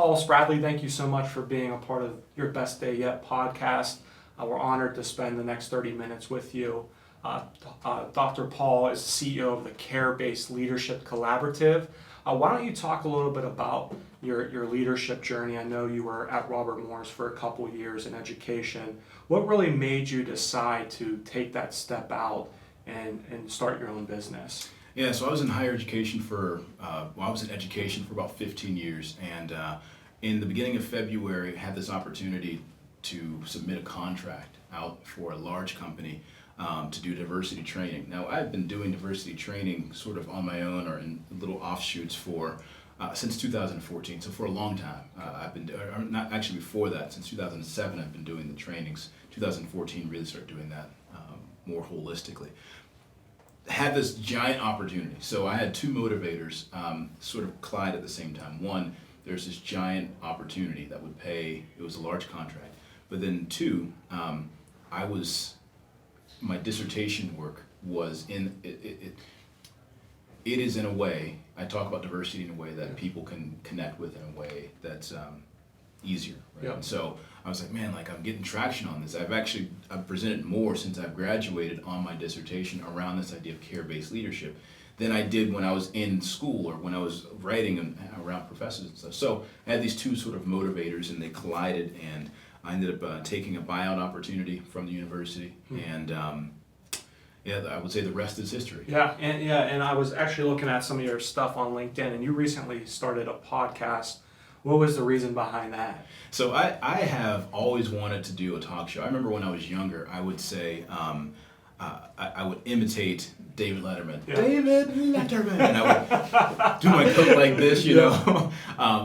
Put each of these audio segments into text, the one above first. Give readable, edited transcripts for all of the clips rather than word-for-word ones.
Paul Spradley, thank you so much for being a part of your Best Day Yet podcast. We're honored to spend the next 30 minutes with you. Dr. Paul is CEO of the Care-Based Leadership Collaborative. Why don't you talk a little bit about your leadership journey? I know you were at Robert Morris for a couple years in education. What really made you decide to take that step out and start your own business? Yeah, so I was in higher education I was in education for about 15 years, and in the beginning of February, I had this opportunity to submit a contract out for a large company to do diversity training. Now, I've been doing diversity training sort of on my own or in little offshoots since 2014, so for a long time. Not actually before that, since 2007 I've been doing the trainings. 2014 really started doing that more holistically. Had this giant opportunity. So I had two motivators sort of collide at the same time. One, there's this giant opportunity that would pay, it was a large contract. But then two, my dissertation work was it is in a way, I talk about diversity in a way that people can connect with in a way that's easier, right? Yep. And so I was like, man, I'm getting traction on this. I've presented more since I've graduated on my dissertation around this idea of care-based leadership than I did when I was in school or when I was writing around professors and stuff. So I had these two sort of motivators and they collided, and I ended up taking a buyout opportunity from the university, and I would say the rest is history. And I was actually looking at some of your stuff on LinkedIn, and you recently started a podcast. What was the reason behind that? So I have always wanted to do a talk show. I remember when I was younger, I would say, I would imitate David Letterman. Yeah. David Letterman! And I would do my coat like this, you know.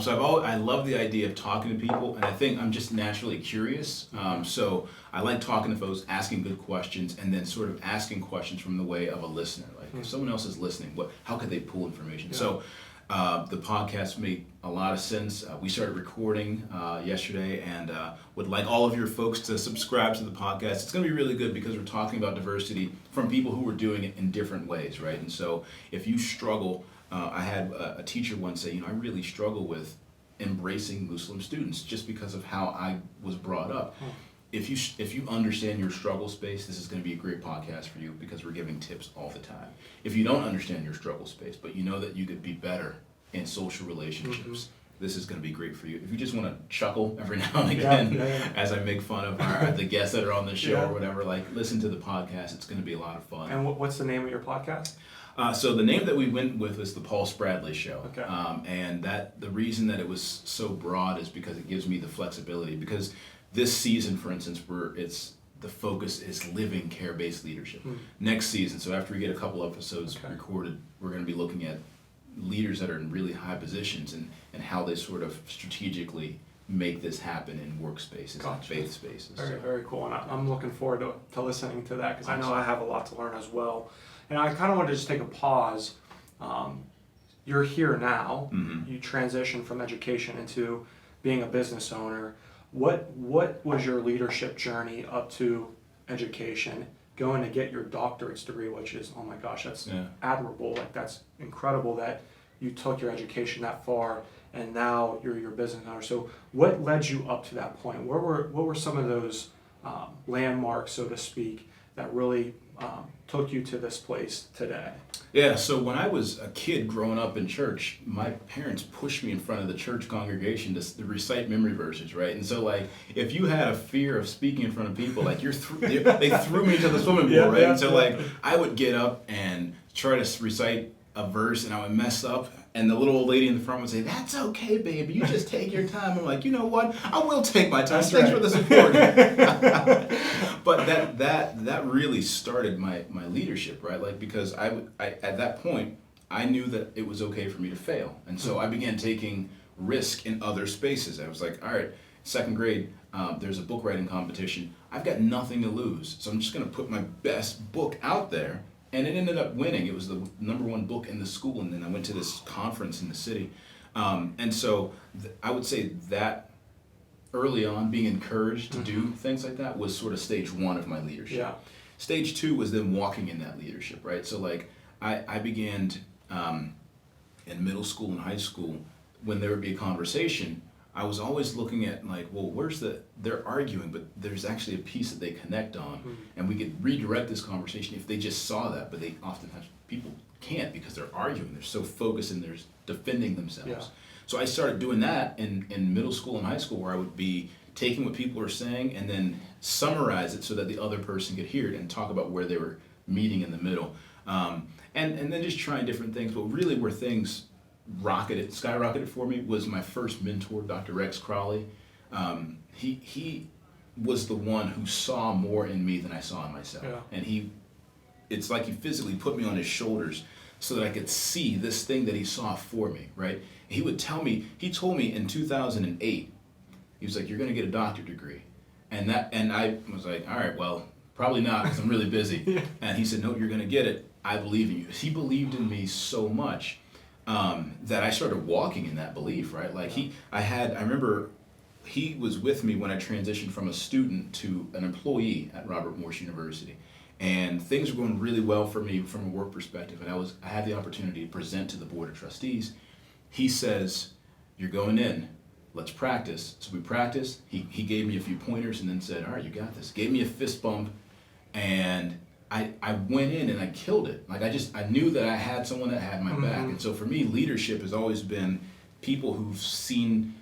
So I love the idea of talking to people, and I think I'm just naturally curious. So I like talking to folks, asking good questions, and then sort of asking questions from the way of a listener. Like if someone else is listening, how could they pull information? Yeah. So the podcast made a lot of sense. We started recording yesterday, and would like all of your folks to subscribe to the podcast. It's going to be really good because we're talking about diversity from people who are doing it in different ways, right? And so if you struggle, I had a teacher once say, I really struggle with embracing Muslim students just because of how I was brought up. If you understand your struggle space, this is going to be a great podcast for you because we're giving tips all the time. If you don't understand your struggle space, but you know that you could be better in social relationships, this is going to be great for you. If you just want to chuckle every now and again as I make fun of the guests that are on the show or whatever, listen to the podcast. It's going to be a lot of fun. And what's the name of your podcast? So the name that we went with was the Paul Spradley Show. Okay. And the reason that it was so broad is because it gives me the flexibility. Because this season, for instance, the focus is living care-based leadership. Next season, so after we get a couple episodes recorded, we're going to be looking at leaders that are in really high positions and how they sort of strategically make this happen in workspaces and faith spaces. Very cool, and I'm looking forward to listening to that because I know I have a lot to learn as well. And I kind of want to just take a pause. You're here now. You transitioned from education into being a business owner. What was your leadership journey up to education, going to get your doctorate's degree, which is, oh my gosh, that's admirable. That's incredible that you took your education that far and now you're your business owner. So what led you up to that point? What were some of those landmarks, so to speak, that really took you to this place today? Yeah, so when I was a kid growing up in church, my parents pushed me in front of the church congregation to recite memory verses, right? And so, if you had a fear of speaking in front of people, they threw me into the swimming pool, right? And so, I would get up and try to recite a verse, and I would mess up, and the little old lady in the front would say, "That's okay, baby, you just take your time." I'm like, you know what? I will take my time. Thanks for the support. But that really started my leadership, right? Because I at that point, I knew that it was okay for me to fail. And so I began taking risk in other spaces. I was like, all right, second grade, there's a book writing competition. I've got nothing to lose. So I'm just going to put my best book out there. And it ended up winning. It was the #1 book in the school. And then I went to this conference in the city. And so I would say that early on, being encouraged to do things like that was sort of stage 1 of my leadership. Yeah. Stage 2 was then walking in that leadership, right? So I began in middle school and high school, when there would be a conversation, I was always looking at like, well, they're arguing, but there's actually a piece that they connect on, and we could redirect this conversation if they just saw that, but they oftentimes, people can't because they're arguing. They're so focused and they're defending themselves. Yeah. So I started doing that in middle school and high school, where I would be taking what people were saying and then summarize it so that the other person could hear it and talk about where they were meeting in the middle. And then just trying different things, but really where things skyrocketed for me was my first mentor, Dr. Rex Crowley. He was the one who saw more in me than I saw in myself. Yeah. And it's like he physically put me on his shoulders so that I could see this thing that he saw for me, right? He would tell me, he told me in 2008, he was like, you're gonna get a doctorate degree. And I was like, all right, well, probably not because I'm really busy. Yeah. And he said, no, you're gonna get it. I believe in you. He believed in me so much that I started walking in that belief, right? Like I remember he was with me when I transitioned from a student to an employee at Robert Morris University. And things were going really well for me from a work perspective. And I had the opportunity to present to the board of trustees. He says, you're going in, let's practice. So we practiced. He gave me a few pointers and then said, all right, you got this. Gave me a fist bump, and I went in and I killed it. Like I knew that I had someone that had my back. And so for me, leadership has always been people who've seen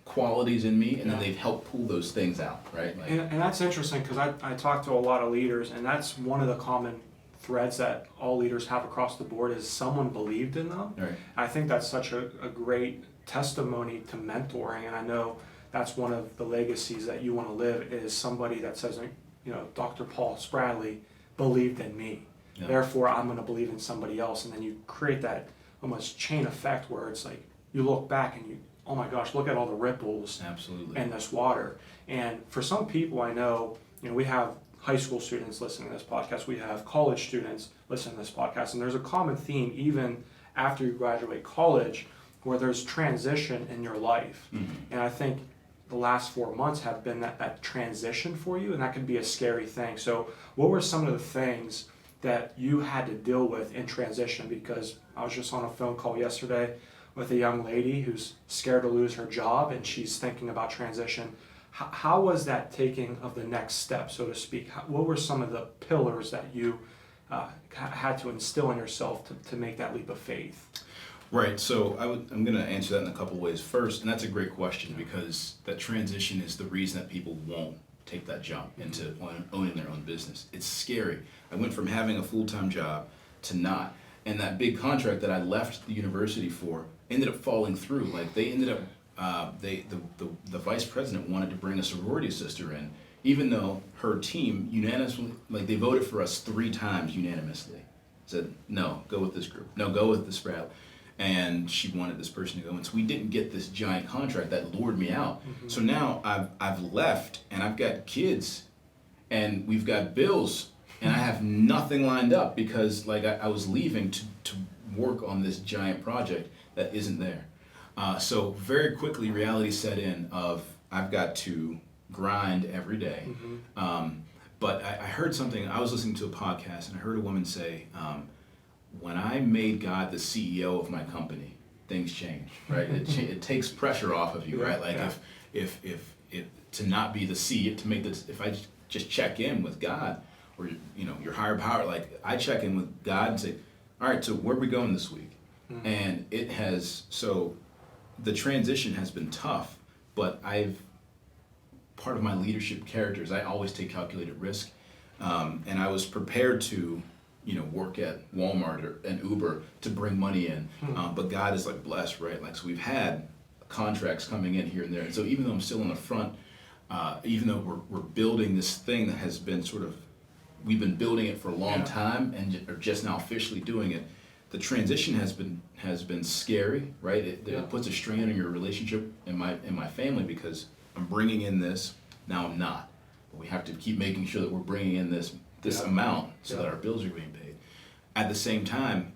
qualities in me, and then they've helped pull those things out, right? Like, and that's interesting because I talk to a lot of leaders, and that's one of the common threads that all leaders have across the board is someone believed in them. Right. I think that's such a great testimony to mentoring, and I know that's one of the legacies that you want to live is somebody that says, you know, Dr. Paul Spradley believed in me, therefore I'm going to believe in somebody else, and then you create that almost chain effect where it's like you look back and you, oh my gosh, look at all the ripples in this water. And for some people I know, you know, we have high school students listening to this podcast, we have college students listening to this podcast, and there's a common theme even after you graduate college where there's transition in your life. And I think the last 4 months have been that transition for you, and that can be a scary thing. So what were some of the things that you had to deal with in transition? Because I was just on a phone call yesterday with a young lady who's scared to lose her job and she's thinking about transition. How was that taking of the next step, so to speak? What were some of the pillars that you had to instill in yourself to make that leap of faith? Right, so I'm going to answer that in a couple ways. First, and that's a great question because that transition is the reason that people won't take that jump into owning their own business. It's scary. I went from having a full-time job to not. And that big contract that I left the university for ended up falling through. Like they ended up, the vice president wanted to bring a sorority sister in, even though her team unanimously, like they voted for us 3 times unanimously. Said, no, go with this group. No, go with the Spradley. And she wanted this person to go. And so we didn't get this giant contract that lured me out. So now I've left and I've got kids and we've got bills. And I have nothing lined up because like I was leaving to work on this giant project that isn't there. So very quickly reality set in of I've got to grind every day. But I heard something, I was listening to a podcast and I heard a woman say, when I made God the CEO of my company, things change, right? It takes pressure off of you, right? Like if to not be the CEO, to make this, if I just check in with God, or you know your higher power, like I check in with God and say, all right, so where are we going this week? And it has, so the transition has been tough, but part of my leadership character is I always take calculated risk, and I was prepared to, you know, work at Walmart and Uber to bring money in, but God is like blessed, right? Like so we've had contracts coming in here and there, and so even though I'm still on the front, even though we're building this thing that has been sort of, we've been building it for a long time and are just now officially doing it. The transition has been scary, right? It puts a strain on your relationship in my family because I'm bringing in this, now I'm not. But we have to keep making sure that we're bringing in this amount so that our bills are being paid. At the same time,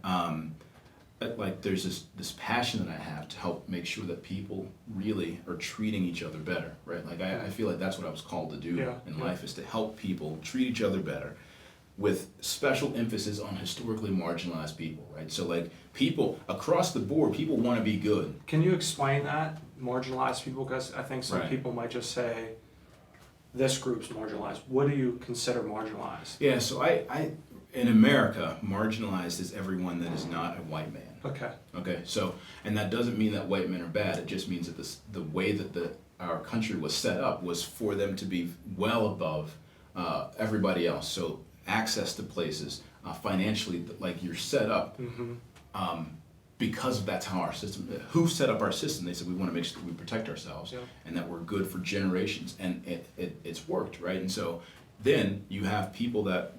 like there's this passion that I have to help make sure that people really are treating each other better, right? Like I feel like that's what I was called to do in life, is to help people treat each other better. with special emphasis on historically marginalized people, right? So like people across the board, people want to be good. Can you explain that, marginalized people? Because I think some Right. people might just say, this group's marginalized. What do you consider marginalized? Yeah, so I in America, marginalized is everyone that is not a white man. Okay. Okay, so, and that doesn't mean that white men are bad. It just means that the way that our country was set up was for them to be well above everybody else. So access to places, financially, like you're set up, because that's how our system. Who set up our system? They said we want to make sure that we protect ourselves, and that we're good for generations, and it's worked, right? And so then you have people that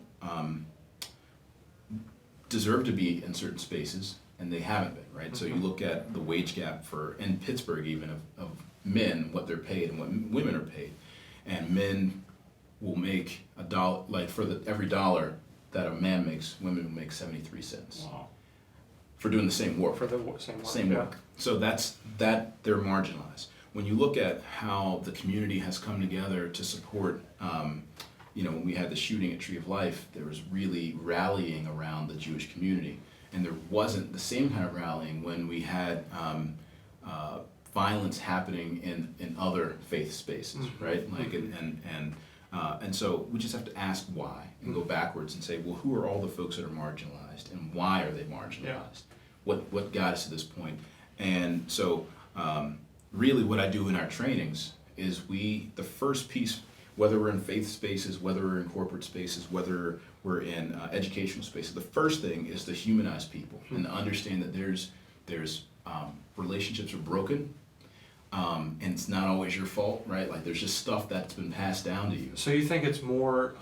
deserve to be in certain spaces, and they haven't been, right? So you look at the wage gap in Pittsburgh even of men, what they're paid and what women are paid. And men will make $1, like for every dollar that a man makes, women will make 73 cents. Wow. For doing the same work. For the same work. Same work. So they're marginalized. When you look at how the community has come together to support, when we had the shooting at Tree of Life, there was really rallying around the Jewish community. And there wasn't the same kind of rallying when we had violence happening in other faith spaces, right? Like and so we just have to ask why and go backwards and say, well, who are all the folks that are marginalized and why are they marginalized? What got us to this point? And so really what I do in our trainings is the first piece, whether we're in faith spaces, whether we're in corporate spaces, whether we're in educational spaces, the first thing is to humanize people and to understand that there's relationships are broken, and it's not always your fault, right? Like there's just stuff that's been passed down to you. So you think it's more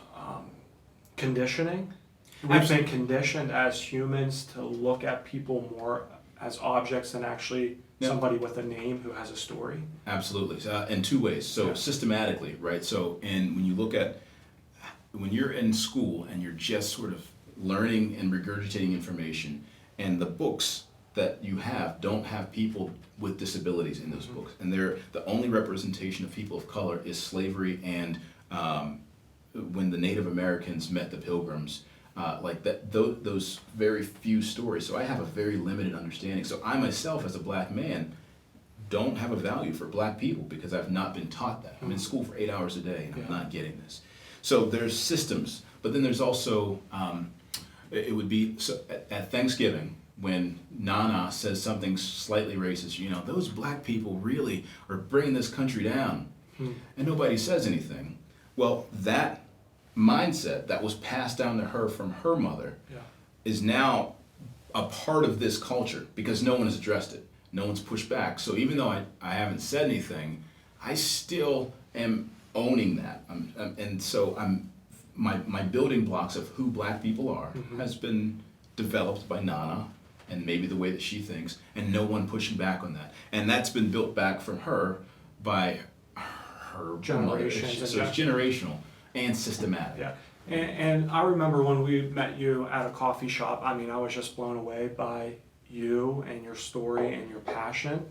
conditioning? We've been conditioned as humans to look at people more as objects than actually somebody with a name who has a story? Absolutely, in two ways. So systematically, right? So when you look at, when you're in school and you're just sort of learning and regurgitating information, and the books that you have don't have people with disabilities in those books, and the only representation of people of color is slavery and when the Native Americans met the Pilgrims, like that, those very few stories. So I have a very limited understanding. So I myself, as a black man, don't have a value for black people because I've not been taught that. I'm in school for 8 hours a day and I'm not getting this. So there's systems, but then there's also, it would be, so at Thanksgiving, when Nana says something slightly racist, those black people really are bringing this country down, and nobody says anything. Well, that mindset that was passed down to her from her mother is now a part of this culture because no one has addressed it. No one's pushed back. So even though I haven't said anything, I still am owning that. And so my building blocks of who black people are has been developed by Nana and maybe the way that she thinks, and no one pushing back on that. And that's been built back from her by her Generations. mother. So it's generational and systematic. Yeah. And I remember when we met you at a coffee shop, I was just blown away by you and your story and your passion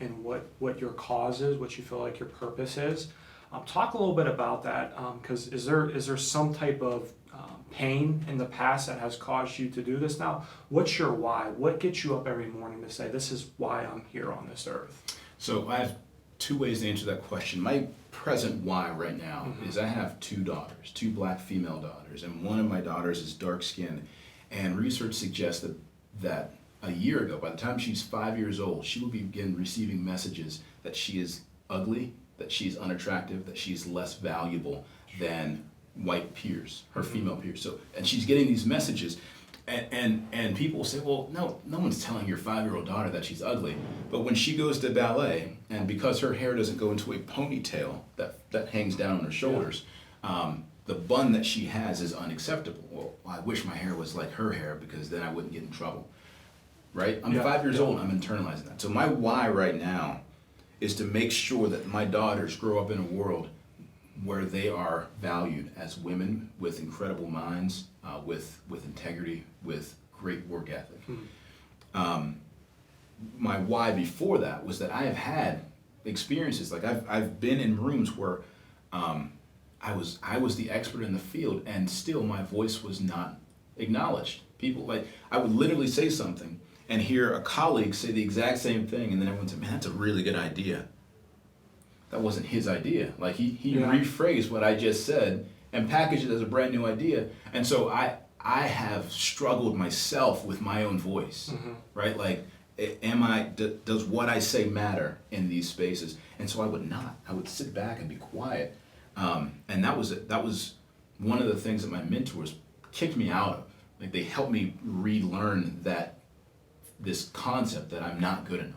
and what your cause is, what you feel like your purpose is. Talk a little bit about that, because is there some type of pain in the past that has caused you to do this now? What's your why? What gets you up every morning to say, this is why I'm here on this earth? So I have two ways to answer that question. My present why right now is I have 2 daughters, 2 black female daughters, and one of my daughters is dark skinned, and research suggests that a year ago, by the time she's 5 years old, she will begin receiving messages that she is ugly, that she's unattractive, that she's less valuable than white peers, her female peers. So, and she's getting these messages, and people will say, well, no one's telling your 5-year-old daughter that she's ugly. But when she goes to ballet, and because her hair doesn't go into a ponytail that hangs down on her shoulders, the bun that she has is unacceptable. Well, I wish my hair was like her hair because then I wouldn't get in trouble. Right? I'm 5 years old, I'm internalizing that. So my why right now is to make sure that my daughters grow up in a world where they are valued as women with incredible minds, with integrity, with great work ethic. My why before that was that I have had experiences, like I've been in rooms where I was the expert in the field, and still my voice was not acknowledged. People, like, I would literally say something and hear a colleague say the exact same thing, and then everyone said, man, that's a really good idea. That wasn't his idea. Like, he rephrased what I just said and packaged it as a brand new idea. And so I have struggled myself with my own voice, right? Like, does what I say matter in these spaces? And so I would not. I would sit back and be quiet. And that was one of the things that my mentors kicked me out of. Like, they helped me relearn this concept that I'm not good enough.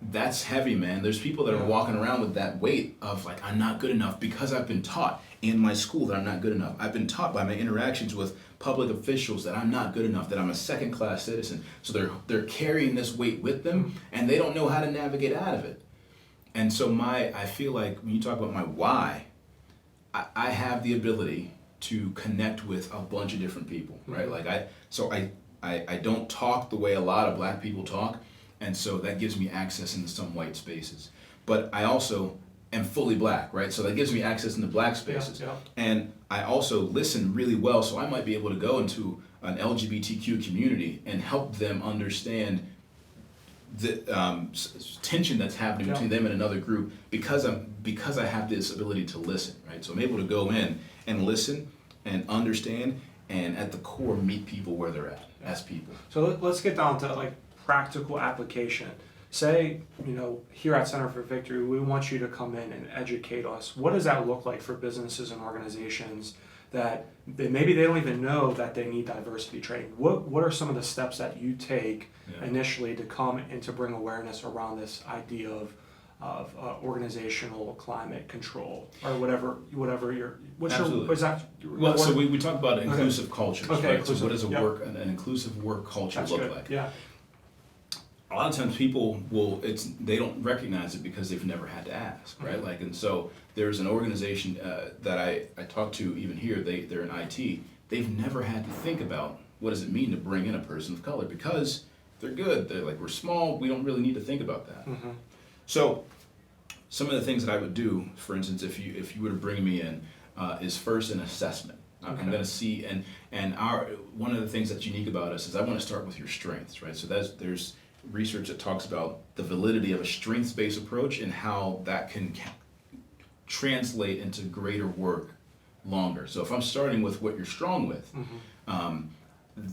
That's heavy, man. There's people that are walking around with that weight of, like, I'm not good enough because I've been taught in my school that I'm not good enough. I've been taught by my interactions with public officials that I'm not good enough, that I'm a second-class citizen. So they're carrying this weight with them, and they don't know how to navigate out of it. And so I feel like when you talk about my why, I have the ability to connect with a bunch of different people, right? Like, I don't talk the way a lot of black people talk, and so that gives me access into some white spaces. But I also am fully black, right? So that gives me access into black spaces. And I also listen really well, so I might be able to go into an LGBTQ community and help them understand the tension that's happening between them and another group because I have this ability to listen, right? So I'm able to go in and listen and understand, and at the core meet people where they're at as people. So let's get down to, like, practical application. Say, here at Center for Victory, we want you to come in and educate us. What does that look like for businesses and organizations that maybe they don't even know that they need diversity training? What are some of the steps that you take initially to come and to bring awareness around this idea of organizational climate control, or whatever So we talk about inclusive cultures, right? Inclusive, so what does an inclusive work culture look like? Yeah. A lot of times people they don't recognize it because they've never had to ask, right? Like, and so there's an organization that I talk to even here, they're in IT, they've never had to think about what does it mean to bring in a person of color, because they're good, they're like, we're small, we don't really need to think about that. So some of the things that I would do, for instance, if you were to bring me in, is first an assessment. I'm going to see, and one of the things that's unique about us is I want to start with your strengths, right? So there's research that talks about the validity of a strengths-based approach and how that can translate into greater work longer. So if I'm starting with what you're strong with,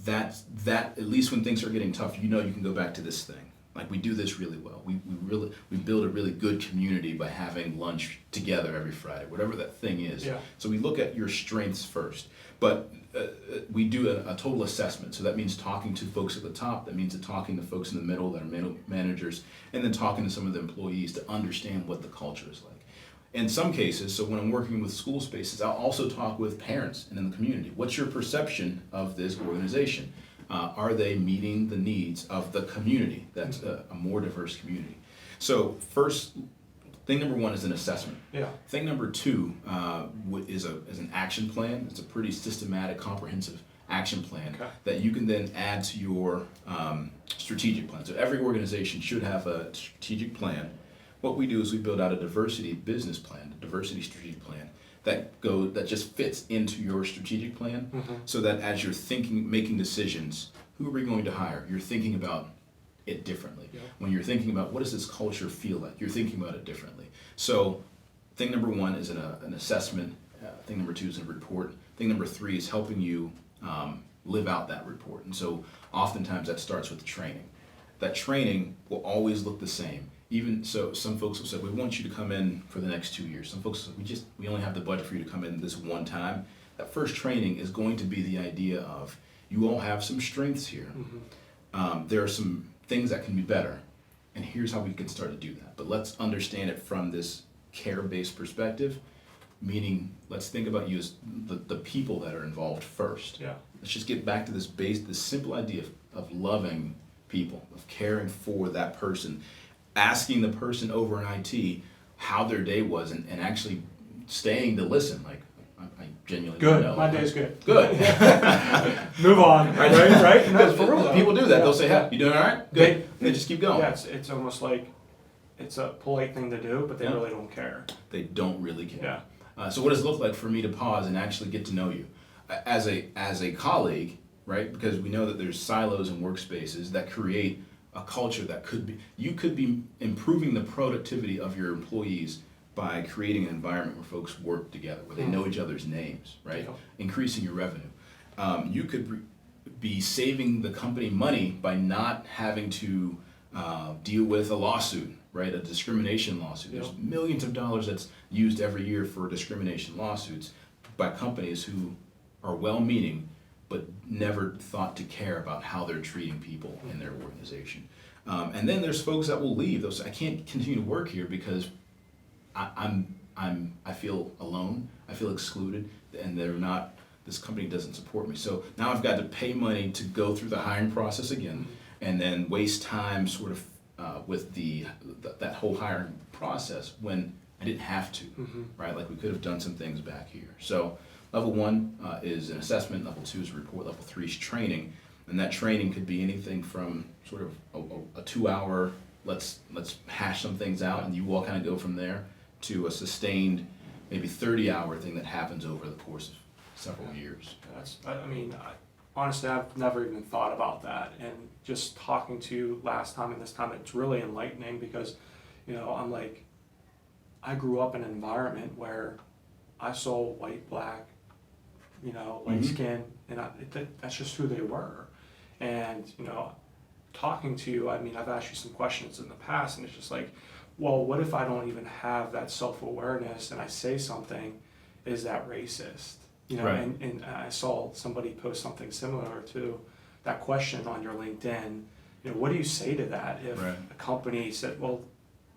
that at least when things are getting tough, you can go back to this thing. Like, we do this really well. We build a really good community by having lunch together every Friday, whatever that thing is. Yeah. So we look at your strengths first, but we do a total assessment. So that means talking to folks at the top. That means talking to folks in the middle that are managers, and then talking to some of the employees to understand what the culture is like. In some cases, so when I'm working with school spaces, I'll also talk with parents and in the community. What's your perception of this organization? Are they meeting the needs of the community? That's a more diverse community. So first, thing number one is an assessment. Yeah. Thing number two is an action plan. It's a pretty systematic, comprehensive action plan that you can then add to your strategic plan. So every organization should have a strategic plan. What we do is we build out a diversity business plan, a diversity strategic plan that just fits into your strategic plan, so that as you're making decisions, who are we going to hire? You're thinking about it differently. Yeah. When you're thinking about what does this culture feel like, you're thinking about it differently. So thing number one is an assessment. Thing number two is a report. Thing number three is helping you live out that report. And so oftentimes that starts with the training. That training will always look the same. Even so, some folks will say, we want you to come in for the next 2 years. Some folks say, we only have the budget for you to come in this one time. That first training is going to be the idea of, you all have some strengths here. There are some things that can be better, and here's how we can start to do that. But let's understand it from this care-based perspective, meaning let's think about you as the people that are involved first. Yeah. Let's just get back to this simple idea of loving people, of caring for that person, asking the person over in IT how their day was, and actually staying to listen. Like, I genuinely good. Know. My day's good. Good. Move on. Right? No, for real. People do that. Yeah. They'll say, "Hey, you doing all right?" Good. They just keep going. Yeah, it's almost like it's a polite thing to do, but they really don't care. They don't really care. Yeah. So what does it look like for me to pause and actually get to know you as a colleague, right? Because we know that there's silos and workspaces that create a culture that you could be improving the productivity of your employees by creating an environment where folks work together, where they know each other's names, right? Yeah. Increasing your revenue. You could be saving the company money by not having to deal with a lawsuit, right? A discrimination lawsuit. Yeah. There's millions of dollars that's used every year for discrimination lawsuits by companies who are well-meaning but never thought to care about how they're treating people in their organization. And then there's folks that will leave. Those I can't continue to work here because I feel alone. I feel excluded, and this company doesn't support me. So now I've got to pay money to go through the hiring process again, and then waste time sort of with that whole hiring process when I didn't have to, right? Like we could have done some things back here. So level 1 is an assessment, level 2 is a report, level 3 is training, and that training could be anything from sort of a 2-hour, let's hash some things out, and you all kind of go from there, to a sustained, maybe 30-hour thing that happens over the course of several years. Honestly, I've never even thought about that, and just talking to you last time and this time, it's really enlightening because, I'm like, I grew up in an environment where I saw white, black, light skin, and that's just who they were. And, talking to you, I've asked you some questions in the past, and it's just like, well, what if I don't even have that self-awareness and I say something, is that racist? Right. And I saw somebody post something similar to that question on your LinkedIn. What do you say to that if Right. a company said, well,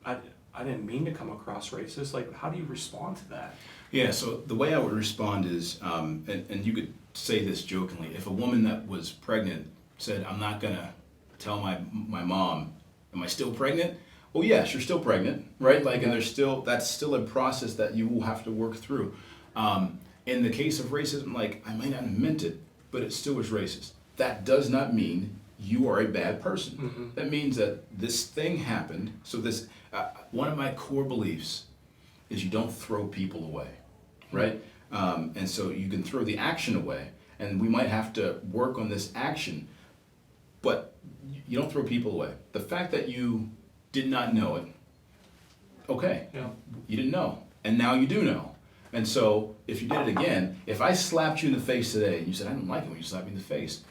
I didn't mean to come across racist? Like, how do you respond to that? Yeah, so the way I would respond is, and you could say this jokingly, if a woman that was pregnant said, I'm not gonna tell my mom, am I still pregnant? Well, yes, you're still pregnant, right? Like, and that's still a process that you will have to work through. In the case of racism, like, I might not have meant it, but it still was racist. That does not mean you are a bad person. That means that this thing happened. So one of my core beliefs is you don't throw people away, right? And so you can throw the action away, and we might have to work on this action, but you don't throw people away. The fact that you did not know it, okay, you didn't know, and now you do know. And so if you did it again, if I slapped you in the face today and you said, I don't like it when you slap me in the face,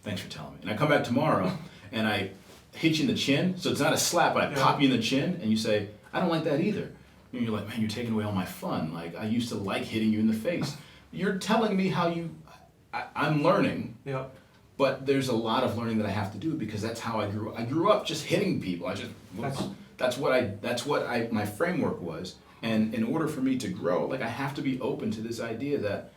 thanks for telling me. And I come back tomorrow and I hit you in the chin, so it's not a slap, but I pop you in the chin, and you say, I don't like that either. And you're like, man, you're taking away all my fun. Like, I used to like hitting you in the face. You're telling me how I'm learning. Yeah. But there's a lot of learning that I have to do because that's how I grew up. I grew up just hitting people. That's what my framework was. And in order for me to grow, like, I have to be open to this idea that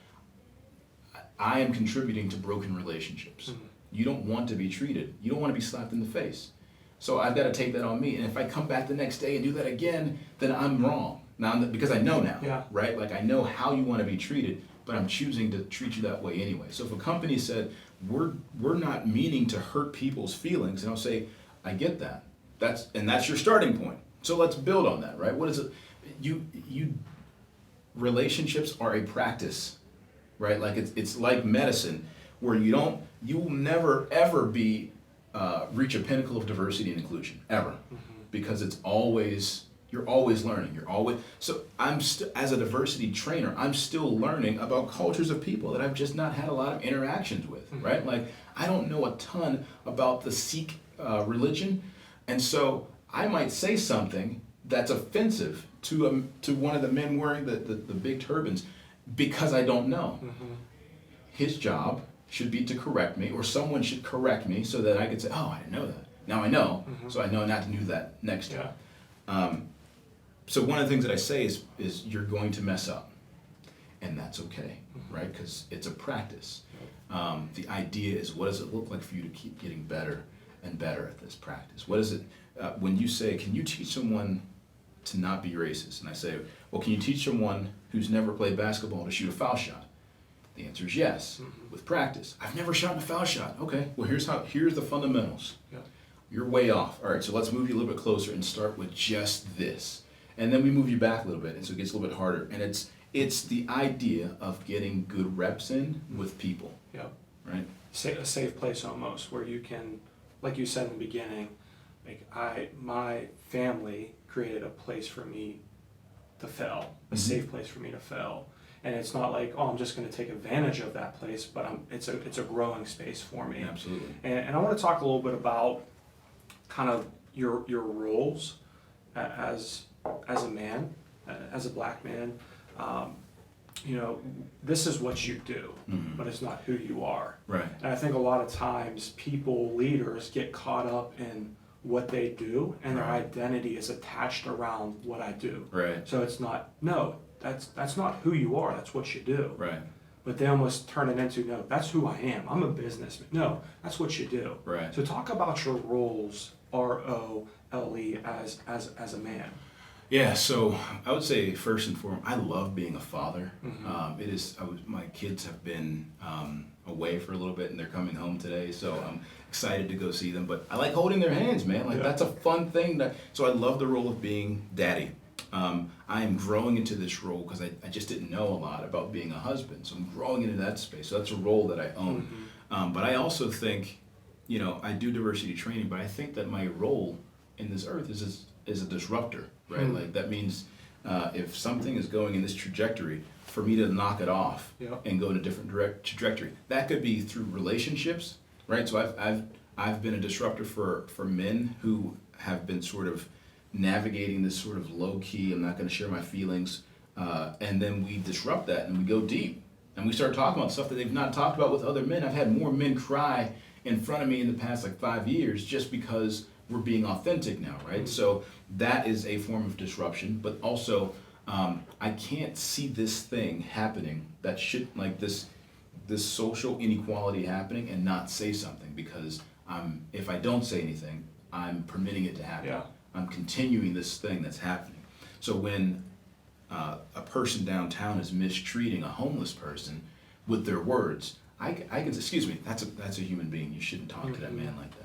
I am contributing to broken relationships. You don't want to be treated. You don't want to be slapped in the face. So I've got to take that on me. And if I come back the next day and do that again, then I'm wrong. Now, because I know now, right? Like, I know how you want to be treated, but I'm choosing to treat you that way anyway. So if a company said, we're not meaning to hurt people's feelings, and I'll say, I get that. That's your starting point. So let's build on that, right? What is it? Relationships are a practice, right? Like, it's like medicine, where you will never ever reach a pinnacle of diversity and inclusion ever, because you're always learning. So as a diversity trainer, I'm still learning about cultures of people that I've just not had a lot of interactions with, right? Like, I don't know a ton about the Sikh religion, and so I might say something that's offensive to one of the men wearing the big turbans because I don't know. His job should be to correct me, or someone should correct me so that I could say, oh, I didn't know that. Now I know, so I know not to do that next time. So one of the things that I say is you're going to mess up, and that's okay, right? Because it's a practice. The idea is, what does it look like for you to keep getting better and better at this practice? What is it, when you say, can you teach someone to not be racist? And I say, well, can you teach someone who's never played basketball to shoot a foul shot? The answer is yes, with practice. I've never shot a foul shot. Okay, well, here's the fundamentals. You're way off. All right, so let's move you a little bit closer and start with just this. And then we move you back a little bit, and so it gets a little bit harder. And It's the idea of getting good reps in with people. Yep. Right? A safe place almost, where you can, like you said in the beginning, like my family created a place for me to fail, a safe place for me to fail. And it's not like, oh, I'm just going to take advantage of that place, but it's a growing space for me. Absolutely. And I want to talk a little bit about kind of your roles as a man, as a black man. This is what you do, but it's not who you are. Right. And I think a lot of times leaders get caught up in what they do, and their identity is attached around what I do. Right. So it's not, no, that's not who you are, that's what you do. Right. But they almost turn it into, no, that's who I am, I'm a businessman. No, that's what you do. Right. So talk about your roles, ROLE, as a man. Yeah, so I would say first and foremost, I love being a father. Mm-hmm. My kids have been away for a little bit, and they're coming home today, so I'm excited to go see them. But I like holding their hands, man. Like that's a fun thing. So I love the role of being daddy. I am growing into this role because I just didn't know a lot about being a husband, so I'm growing into that space. So that's a role that I own. But I also think, I do diversity training, but I think that my role in this earth is a disruptor, right? Like that means if something is going in this trajectory, for me to knock it off and go in a different trajectory. That could be through relationships, right? So I've been a disruptor for men who have been sort of navigating this sort of low key, I'm not going to share my feelings, and then we disrupt that and we go deep and we start talking about stuff that they've not talked about with other men. I've had more men cry in front of me in the past 5 years just because we're being authentic now, right? So that is a form of disruption, but also I can't see this thing happening that should, like this social inequality happening and not say something, because if I don't say anything, I'm permitting it to happen. Yeah. I'm continuing this thing that's happening. So when a person downtown is mistreating a homeless person with their words, I can say, excuse me, that's a human being. You shouldn't talk to that man like that.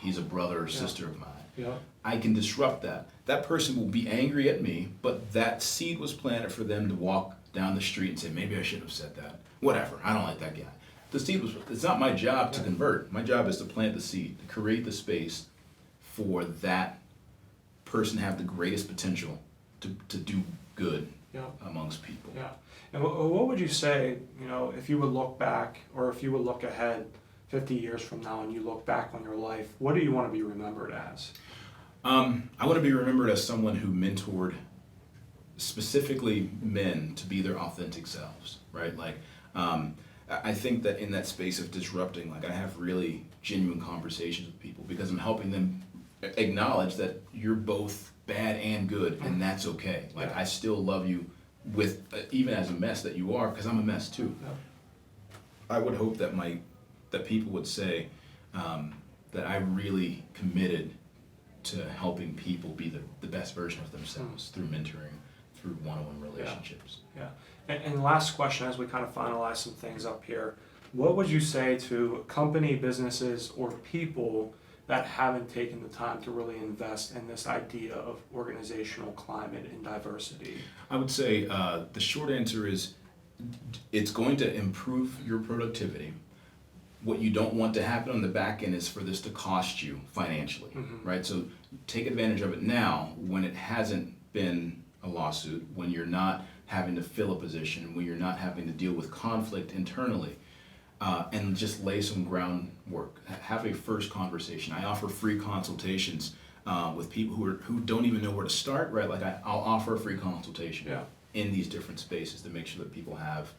He's a brother or sister of mine. Yeah. I can disrupt that. That person will be angry at me, but that seed was planted for them to walk down the street and say, maybe I shouldn't have said that. Whatever, I don't like that guy. The seed it's not my job to convert. My job is to plant the seed, to create the space for that person to have the greatest potential to do good amongst people. Yeah. And what would you say, if you would look back, or if you would look ahead 50 years from now and you look back on your life, what do you want to be remembered as? I want to be remembered as someone who mentored specifically men to be their authentic selves, right? Like, I think that in that space of disrupting, like I have really genuine conversations with people because I'm helping them acknowledge that you're both bad and good, and that's okay. Like I still love you with even as a mess that you are, because I'm a mess too. Yeah. I would hope that that people would say that I really committed to helping people be the best version of themselves through mentoring, through one-on-one relationships. Yeah. And last question, as we kind of finalize some things up here, what would you say to company, businesses, or people that haven't taken the time to really invest in this idea of organizational climate and diversity? I would say the short answer is it's going to improve your productivity. What you don't want to happen on the back end is for this to cost you financially, right? So take advantage of it now when it hasn't been a lawsuit, when you're not having to fill a position, when you're not having to deal with conflict internally. And just lay some groundwork. Have a first conversation. I offer free consultations with people who don't even know where to start. Right, like I'll offer a free consultation in these different spaces to make sure that people have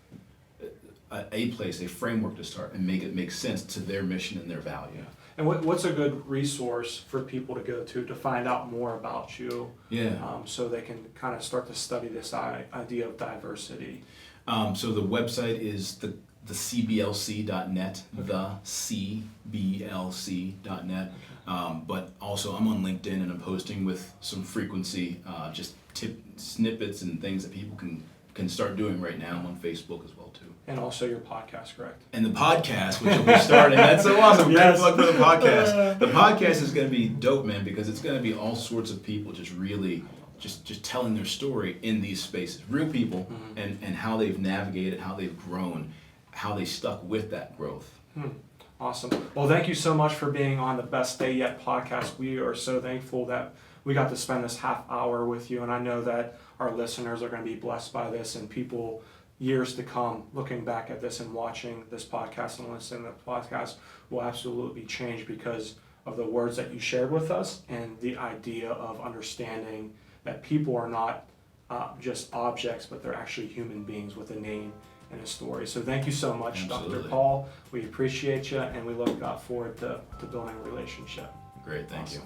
a place, a framework to start, and make it make sense to their mission and their value. Yeah. And what's a good resource for people to go to find out more about you? Yeah. So they can kind of start to study this idea of diversity. So the website is the cblc.net, the cblc.net. But also I'm on LinkedIn and I'm posting with some frequency, just snippets and things that people can start doing right now. I'm on Facebook as well too. And also your podcast, correct? And the podcast, which will be starting. That's so awesome. Yes. Good luck for the podcast. The podcast is going to be dope, man, because it's going to be all sorts of people just really just telling their story in these spaces, real people, and how they've navigated, how they've grown, how they stuck with that growth. Awesome. Well, thank you so much for being on the Best Day Yet podcast. We are so thankful that we got to spend this half hour with you, and I know that our listeners are going to be blessed by this, and people years to come looking back at this and watching this podcast and listening to the podcast will absolutely be changed because of the words that you shared with us and the idea of understanding that people are not just objects, but they're actually human beings with a name and a story. So thank you so much, Absolutely. Dr. Paul. We appreciate you, and we look forward to building a relationship. Great, thank you.